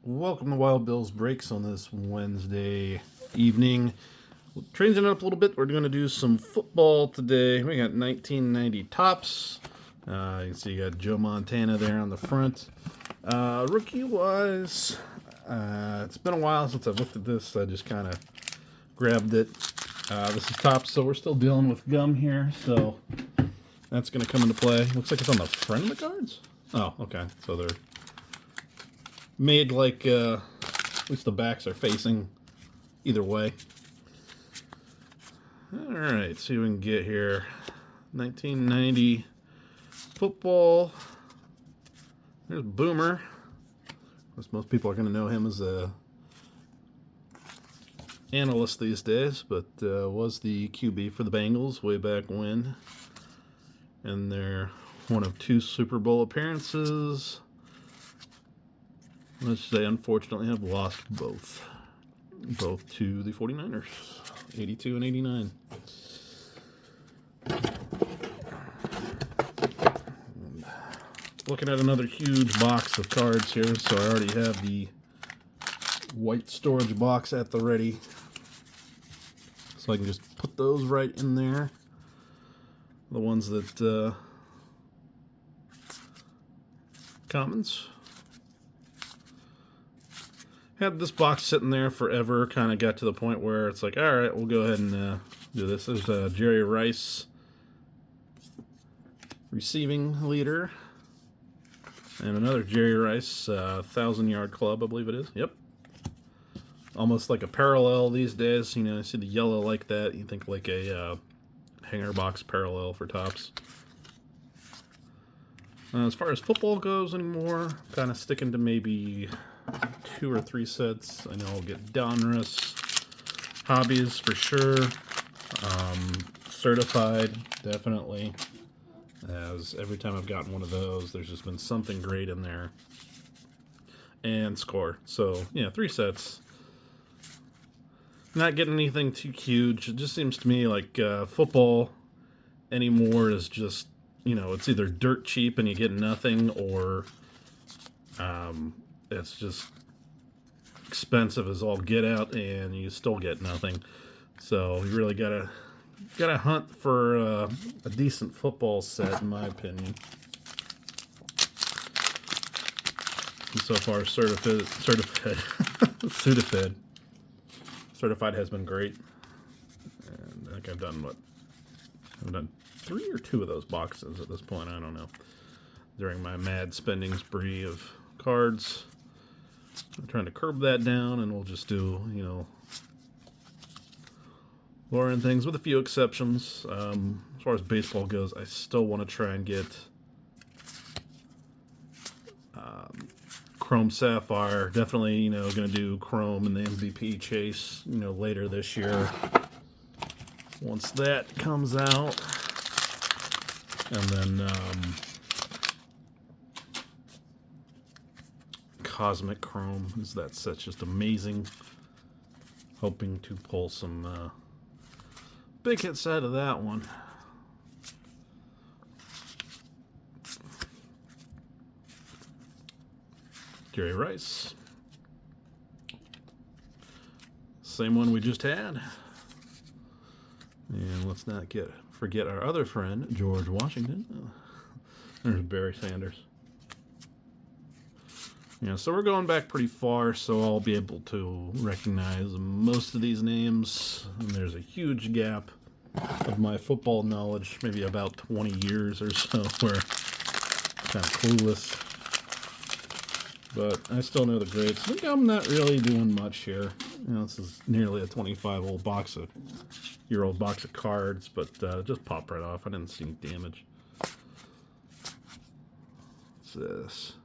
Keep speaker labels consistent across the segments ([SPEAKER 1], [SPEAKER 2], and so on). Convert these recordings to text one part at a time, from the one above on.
[SPEAKER 1] Welcome to Wild Bill's Breaks on this Wednesday evening. We'll change it up a little bit. We're going to do some football today. We got 1990 tops. You can see you got Joe Montana there on the front. Rookie-wise, it's been a while since I've looked at this. I just kind of grabbed it. This is tops, so we're still dealing with gum here, so that's going to come into play. Looks like it's on the front of the cards. Oh, okay. So they're made like at least the backs are facing either way. All right, see what we can get here. 1990 football. There's Boomer. Most people are going to know him as a analyst these days, but was the QB for the Bengals way back when. And they're one of 2 Super Bowl appearances, which they unfortunately have lost both to the 49ers, 82 and 89. And looking at another huge box of cards here, so I already have the white storage box at the ready, so I can just put those right in there. The ones that commons. Had this box sitting there forever, kind of got to the point where it's like, all right, we'll go ahead and do this. There's Jerry Rice receiving leader, and another Jerry Rice 1,000-yard club, I believe it is. Yep. Almost like a parallel these days. You know, you see the yellow like that, you think like a hanger box parallel for tops. As far as football goes anymore, kind of sticking to maybe 2 or 3 sets. I know I'll get Donruss hobbies for sure. Certified, definitely. As every time I've gotten one of those, there's just been something great in there. And score. So, yeah, 3 sets. Not getting anything too huge. It just seems to me like football anymore is just, you know, it's either dirt cheap and you get nothing, or it's just expensive as all get out and you still get nothing. So you really gotta hunt for a decent football set, in my opinion. And so far, certified has been great. And I think I've done I've done 3 or 2 of those boxes at this point. I don't know. During my mad spending spree of cards, I'm trying to curb that down, and we'll just do, you know, lower end things with a few exceptions. As far as baseball goes, I still want to try and get Chrome Sapphire. Definitely, you know, going to do Chrome and the MVP chase, you know, later this year. Once that comes out, and then Cosmic Chrome, is that set's just amazing. Hoping to pull some big hits out of that one. Jerry Rice, same one we just had. And let's not forget our other friend, George Washington. There's Barry Sanders. Yeah, so we're going back pretty far, so I'll be able to recognize most of these names. And there's a huge gap of my football knowledge, maybe about 20 years or so, where I'm kind of clueless. But I still know the greats. I think I'm not really doing much here. You know, this is nearly a 25-year-old box of cards, but just popped right off. I didn't see any damage. What's this?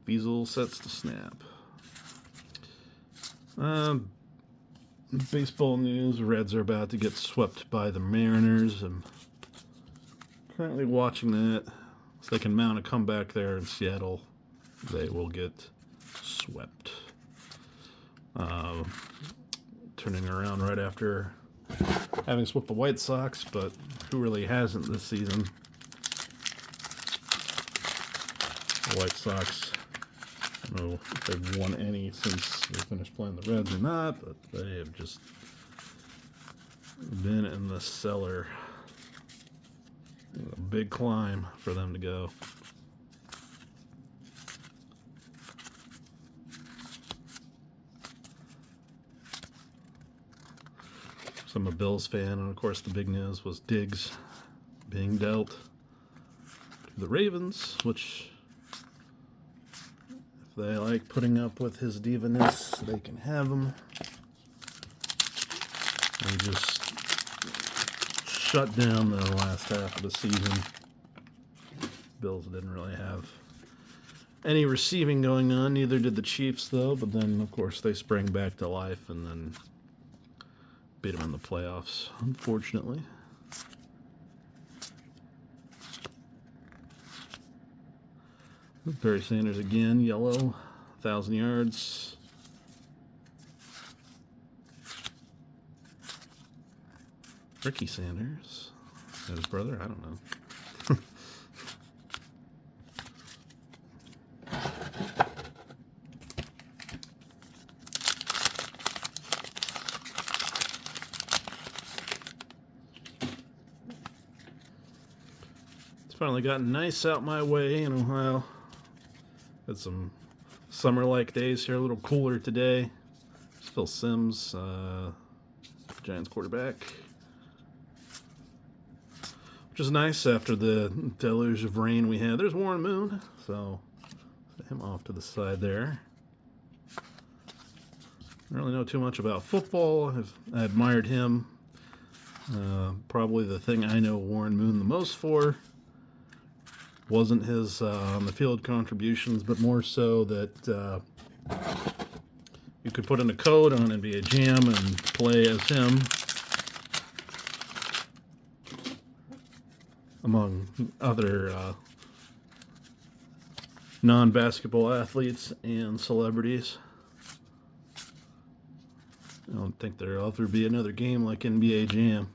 [SPEAKER 1] Feasel sets to snap. Baseball news. Reds are about to get swept by the Mariners. I'm currently watching that. If they can mount a comeback there in Seattle, they will get swept. Turning around right after having swept the White Sox, but who really hasn't this season? The White Sox I don't know if they've won any since they finished playing the Reds or not, but they have just been in the cellar. A big climb for them to go. So I'm a Bills fan, and of course the big news was Diggs being dealt to the Ravens, which, if they like putting up with his diva-ness, they can have him. They just shut down the last half of the season. Bills didn't really have any receiving going on, neither did the Chiefs, though, but then, of course, they sprang back to life and then beat them in the playoffs, unfortunately. Barry Sanders again, yellow, 1,000 yards. Ricky Sanders, is that his brother? I don't know. It's finally gotten nice out my way in Ohio. Had some summer-like days here, a little cooler today. It's Phil Simms, Giants quarterback. Which is nice after the deluge of rain we had. There's Warren Moon, so set him off to the side there. I don't really know too much about football. I admired him. Probably the thing I know Warren Moon the most for wasn't his on the field contributions, but more so that you could put in a code on NBA Jam and play as him, among other non-basketball athletes and celebrities. I don't think there'll ever be another game like NBA Jam.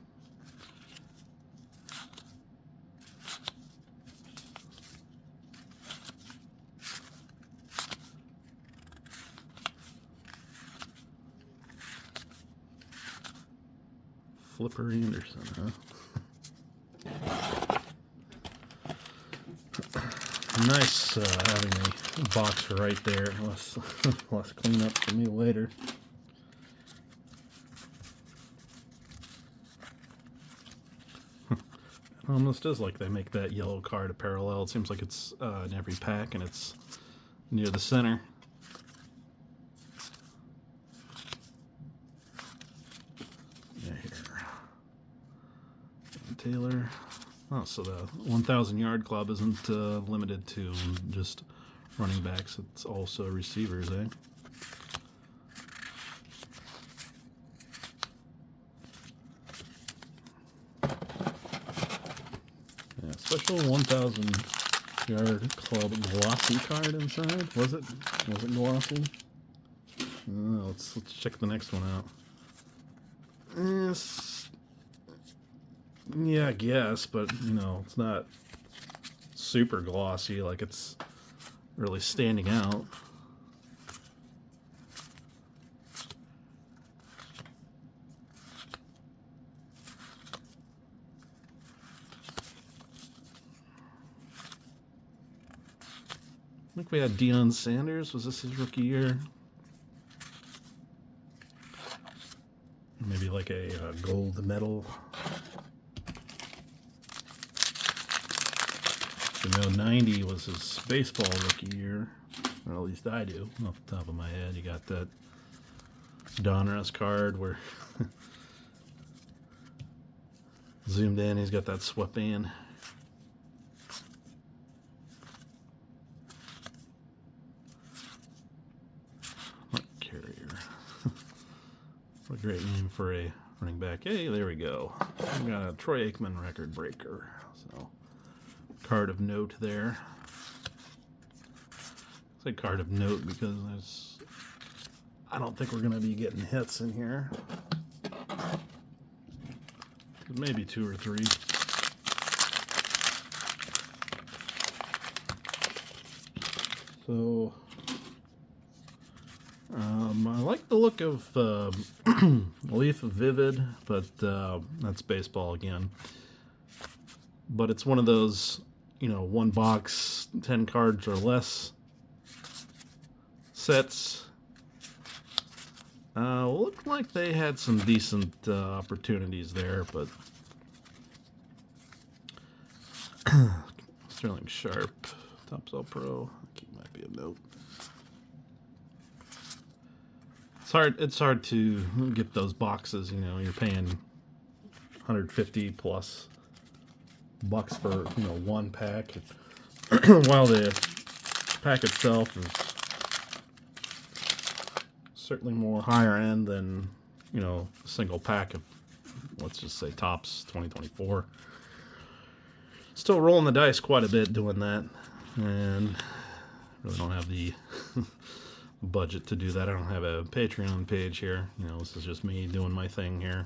[SPEAKER 1] Flipper Anderson, huh? Nice having a box right there. Less cleanup for me later. It almost is like they make that yellow card a parallel. It seems like it's in every pack and it's near the center. Yeah, here. Taylor. Oh, so the 1,000 yard club isn't limited to just running backs, it's also receivers, eh? Yeah, special 1,000 yard club glossy card inside. Was it glossy? Let's check the next one out. Yes. Yeah, I guess, but, you know, it's not super glossy, like it's really standing out. I think we had Deion Sanders. Was this his rookie year? Maybe like a gold medal. You know, 90 was his baseball rookie year, or at least I do, off the top of my head. You got that Donruss card where zoomed in, he's got that sweatband. What carrier? What a great name for a running back. Hey, there we go. We got a Troy Aikman record breaker. So, card of note there. It's a card of note because I don't think we're going to be getting hits in here. Maybe 2 or 3. So I like the look of Leaf Vivid, but that's baseball again. But it's one of those, one box, 10 cards or less sets. Looked like they had some decent opportunities there, but Sterling Sharp, Topps All Pro. I think might be a note. It's hard to get those boxes. You're paying 150 plus bucks for one pack, while the pack itself is certainly more higher end than a single pack of, let's just say, Topps 2024. Still rolling the dice quite a bit doing that, and really don't have the budget to do that. I don't have a Patreon page here. This is just me doing my thing here,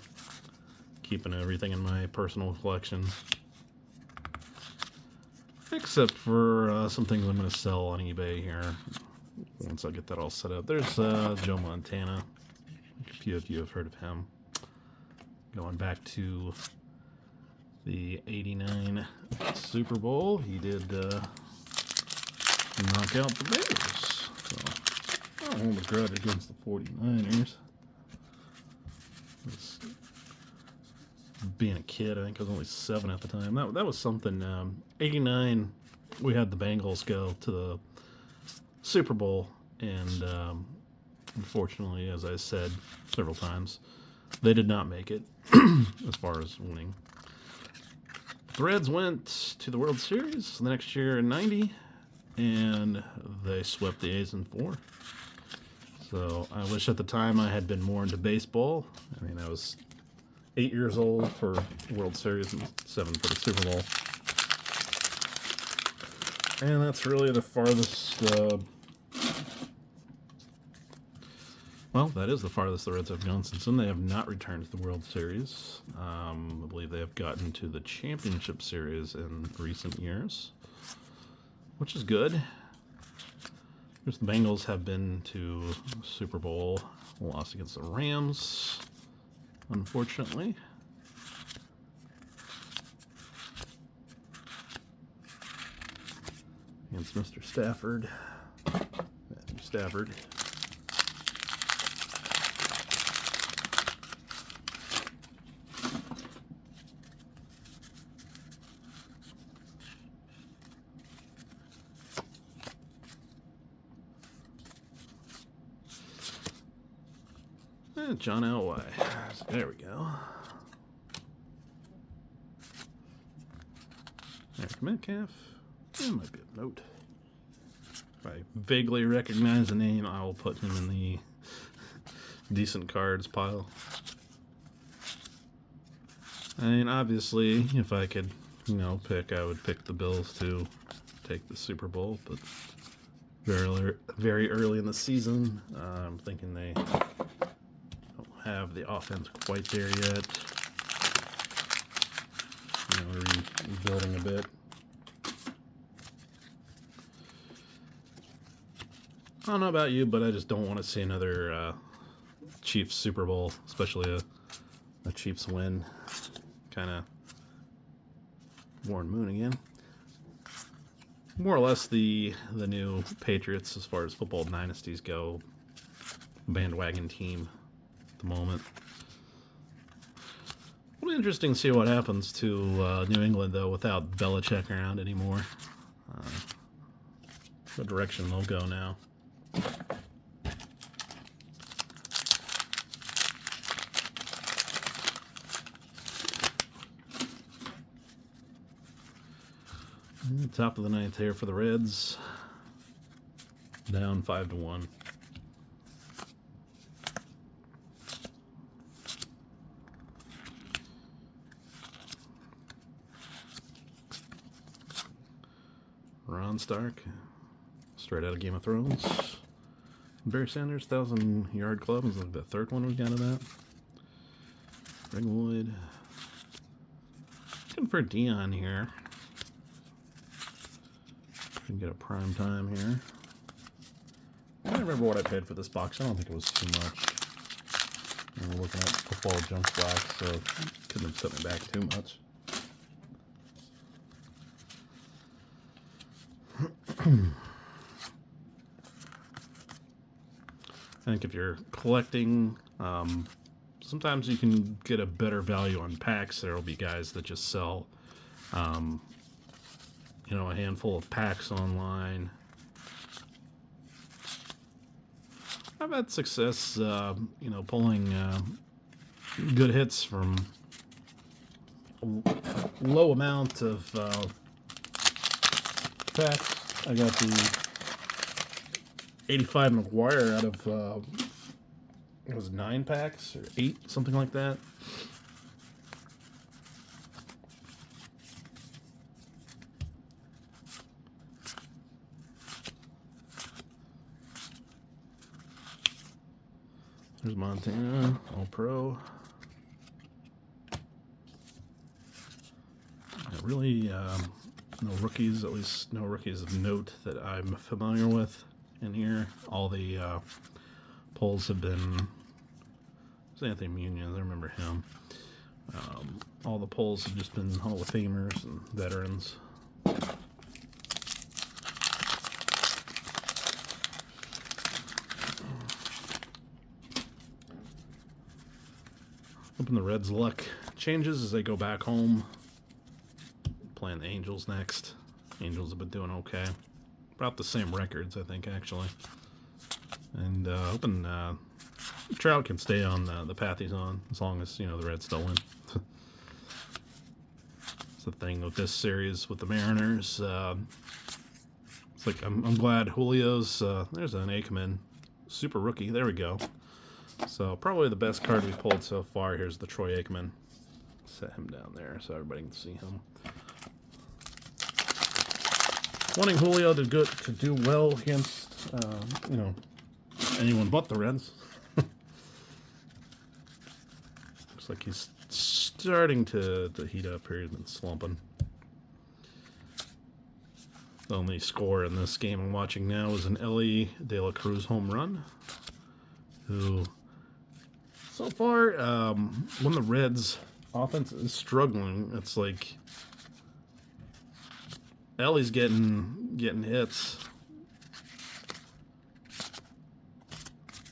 [SPEAKER 1] keeping everything in my personal collection, except for some things I'm going to sell on eBay here once I get that all set up. There's Joe Montana. A few of you have heard of him. Going back to the '89 Super Bowl, he did knock out the Bears. So I don't hold a grudge against the 49ers. Being a kid, I think I was only 7 at the time. That was something. '89, we had the Bengals go to the Super Bowl, and unfortunately, as I said several times, they did not make it as far as winning. The Reds went to the World Series the next year in '90, and they swept the A's in 4. So I wish at the time I had been more into baseball. I mean, I was 8 years old for the World Series and 7 for the Super Bowl. And that's really the farthest, that is the farthest the Reds have gone since then. They have not returned to the World Series. I believe they have gotten to the Championship Series in recent years, which is good. The Bengals have been to Super Bowl, lost against the Rams, unfortunately. Against Mr. Stafford. Matthew Stafford. And John Elway. There we go. Eric Metcalf. That might be a note. If I vaguely recognize the name, I will put him in the decent cards pile. I mean, obviously, if I could, pick, I would pick the Bills to take the Super Bowl, but very early in the season, I'm thinking they don't have the offense quite there yet. Rebuilding a bit. I don't know about you, but I just don't want to see another Chiefs Super Bowl, especially a Chiefs win. Kind of Warren Moon again. More or less the new Patriots as far as football dynasties go. Bandwagon team at the moment. It'll be interesting to see what happens to New England, though, without Belichick around anymore. What direction they'll go now. Top of the 9th here for the Reds. Down 5-1. Ron Stark, straight out of Game of Thrones. Barry Sanders, 1,000-yard club is like the third one we got of that. Greg Lloyd. Looking for Dion here. Can get a prime time here. I remember what I paid for this box. I don't think it was too much. We're looking at football junk box, so it couldn't have set me back too much. I think if you're collecting, sometimes you can get a better value on packs. There will be guys that just sell, you know, a handful of packs online. I've had success, you know, pulling good hits from a low amount of packs. I got the 85 McGuire out of, it was 9 packs or 8, something like that. There's Montana, All Pro. Really, no rookies, at least no rookies of note that I'm familiar with in here. All the polls have been, it's Anthony Muniz, I remember him. All the polls have just been Hall of Famers and veterans. Hoping the Reds' luck changes as they go back home. Playing the Angels next. Angels have been doing okay. About the same records, I think, actually. And hoping Trout can stay on the path he's on, as long as, you know, the Reds still win. It's the thing with this series with the Mariners. It's like, I'm glad Julio's, there's an Aikman super rookie. There we go. So probably the best card we pulled so far. Here's the Troy Aikman. Set him down there so everybody can see him. Wanting Julio to do well against, you know, anyone but the Reds. Looks like he's starting to heat up here. He's been slumping. The only score in this game I'm watching now is an Ellie De La Cruz home run, who so far, when the Reds offense is struggling, it's like Ellie's getting hits,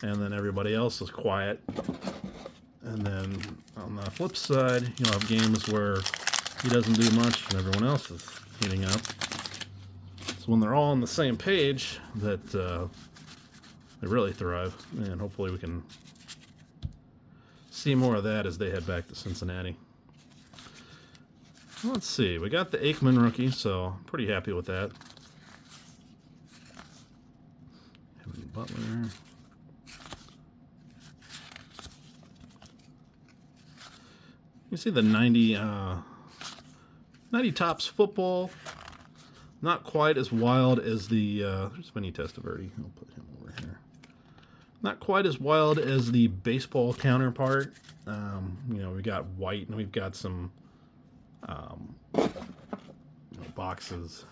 [SPEAKER 1] and then everybody else is quiet. And then on the flip side, you'll have games where he doesn't do much and everyone else is heating up. So when they're all on the same page, that they really thrive, and hopefully we can see more of that as they head back to Cincinnati. Let's see, we got the Aikman rookie, so I'm pretty happy with that. Evan Butler. You see the 90 Topps football. Not quite as wild as the, there's Vinny Testaverde. I'll put him over here. Not quite as wild as the baseball counterpart. You know, we got white and we've got some you know, boxes.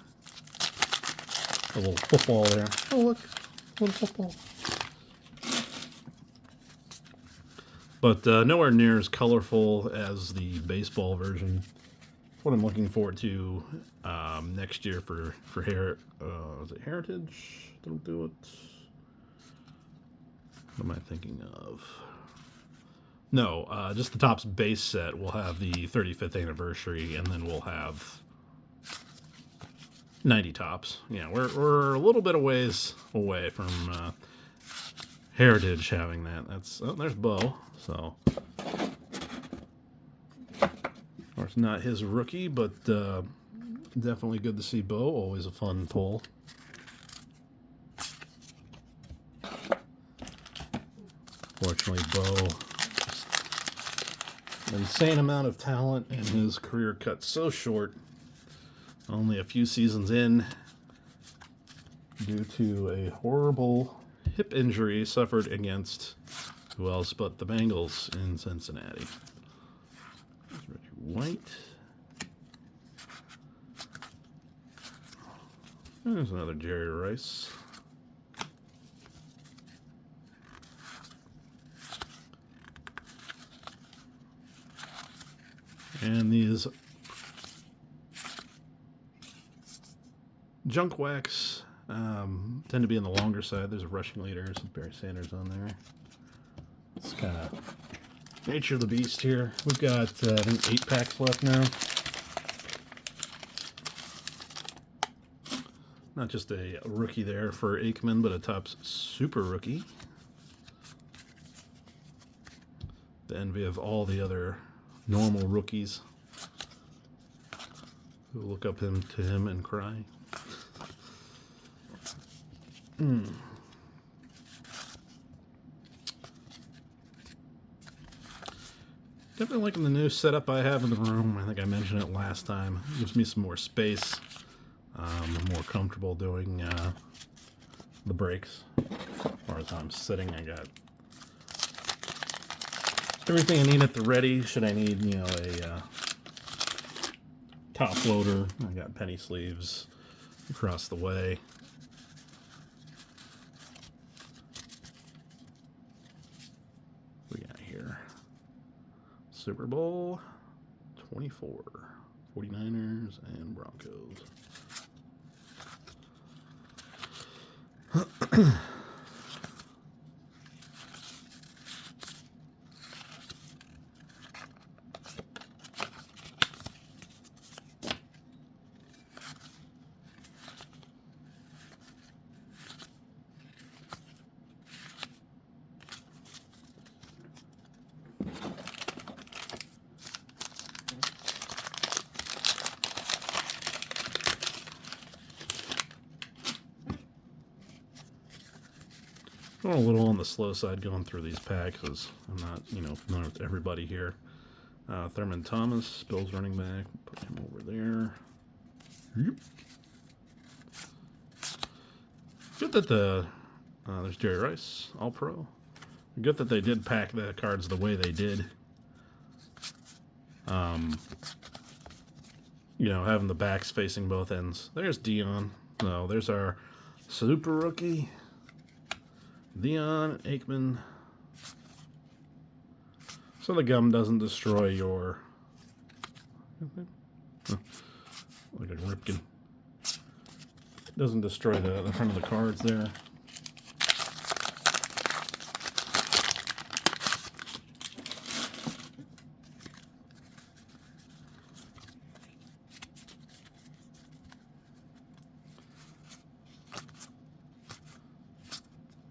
[SPEAKER 1] A little football there. Oh, look. A little football. But nowhere near as colorful as the baseball version. That's what I'm looking forward to next year for is it Heritage? Don't do it. What am I thinking of? No, just the Topps base set. We'll have the 35th anniversary, and then we'll have 90 Topps. Yeah, we're a little bit a ways away from Heritage having that. That's, oh, there's Bo. So, of course, not his rookie, but definitely good to see Bo. Always a fun pull. Fortunately, Bo, an insane amount of talent, and his career cut so short. Only a few seasons in, due to a horrible hip injury suffered against who else but the Bengals in Cincinnati. There's Reggie White. There's another Jerry Rice. And these junk wax tend to be on the longer side. There's a rushing leader, some Barry Sanders on there. It's kind of nature of the beast here. We've got, I think, 8 packs left now. Not just a rookie there for Aikman, but a Topps super rookie. The envy of all the other normal rookies who look up to him and cry. Definitely liking the new setup I have in the room. I think I mentioned it last time. It gives me some more space. I'm more comfortable doing the breaks. As far as how I'm sitting, I got everything I need at the ready. Should I need, you know, a top loader, I got penny sleeves across the way. We got here Super Bowl 24, 49ers and Broncos. I'm a little on the slow side going through these packs as I'm not, you know, familiar with everybody here. Thurman Thomas, Bills running back. Put him over there. Yep. Good that there's Jerry Rice, All-Pro. Good that they did pack the cards the way they did. You know, having the backs facing both ends. There's Dion. No, there's our super rookie. Dion, Aikman. So the gum doesn't destroy your... like a Ripken. It doesn't destroy the front of the cards there.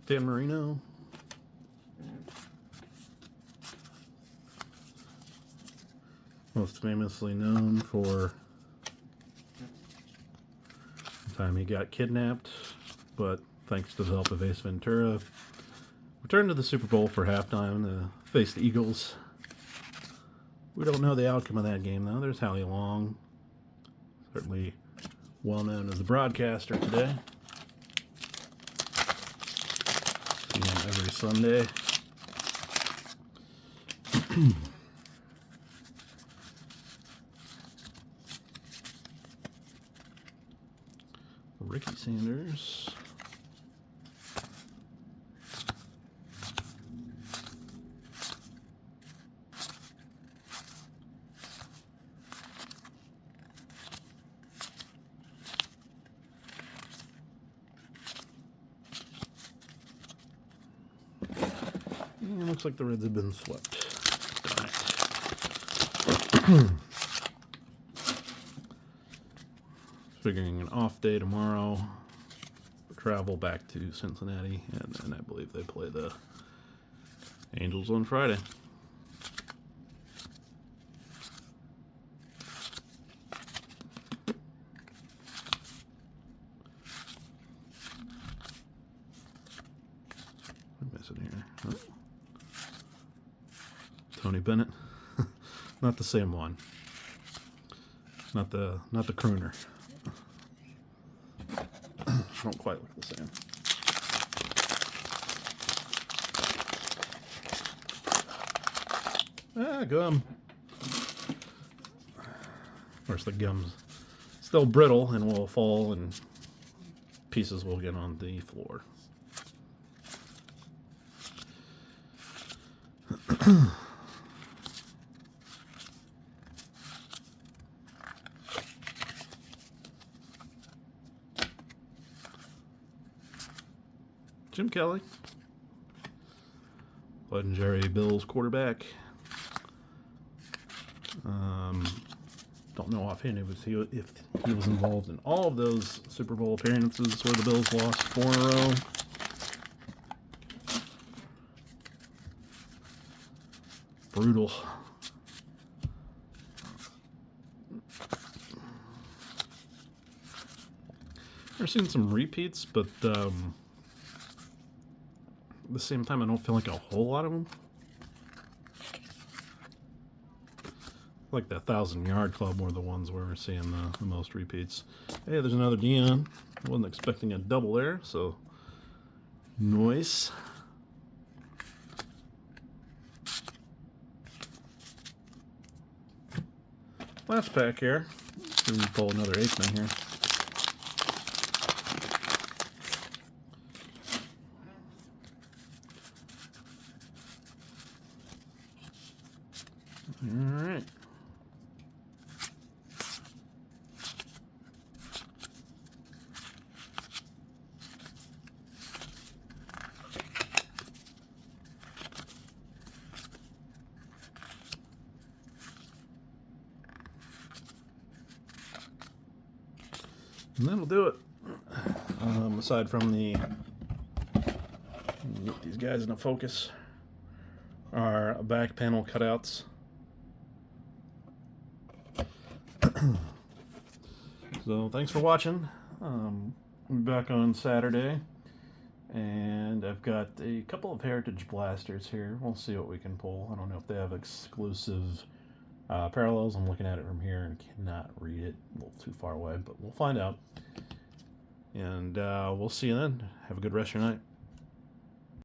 [SPEAKER 1] Dan Marino. Most famously known for the time he got kidnapped, but thanks to the help of Ace Ventura, returned to the Super Bowl for halftime to face the Eagles. We don't know the outcome of that game, though. There's Howie Long, certainly well known as the broadcaster today. See him every Sunday. Ricky Sanders. And looks like the Reds have been swept. Figuring an off day tomorrow. Travel back to Cincinnati, and then I believe they play the Angels on Friday. What am I missing here? Oh. Tony Bennett. Not the same one. Not the crooner. Don't quite look the same. Gum. Of course, the gum's still brittle and will fall, and pieces will get on the floor. Jim Kelly. Legendary Bills quarterback. Don't know offhand if he was involved in all of those Super Bowl appearances where the Bills lost 4 in a row. Brutal. I've seen some repeats, but at the same time, I don't feel like a whole lot of them. Like the 1,000-yard club were the ones where we're seeing the most repeats. Hey, there's another Dion. I wasn't expecting a double there, so nice. Last pack here. See if we can pull another Aikman here. All right. And that'll do it. Aside from get these guys into focus, our back panel cutouts. So thanks for watching. I'll be back on Saturday, and I've got a couple of Heritage Blasters here. We'll see what we can pull. I don't know if they have exclusive parallels. I'm looking at it from here and cannot read it. A little too far away, but we'll find out. And we'll see you then. Have a good rest of your night.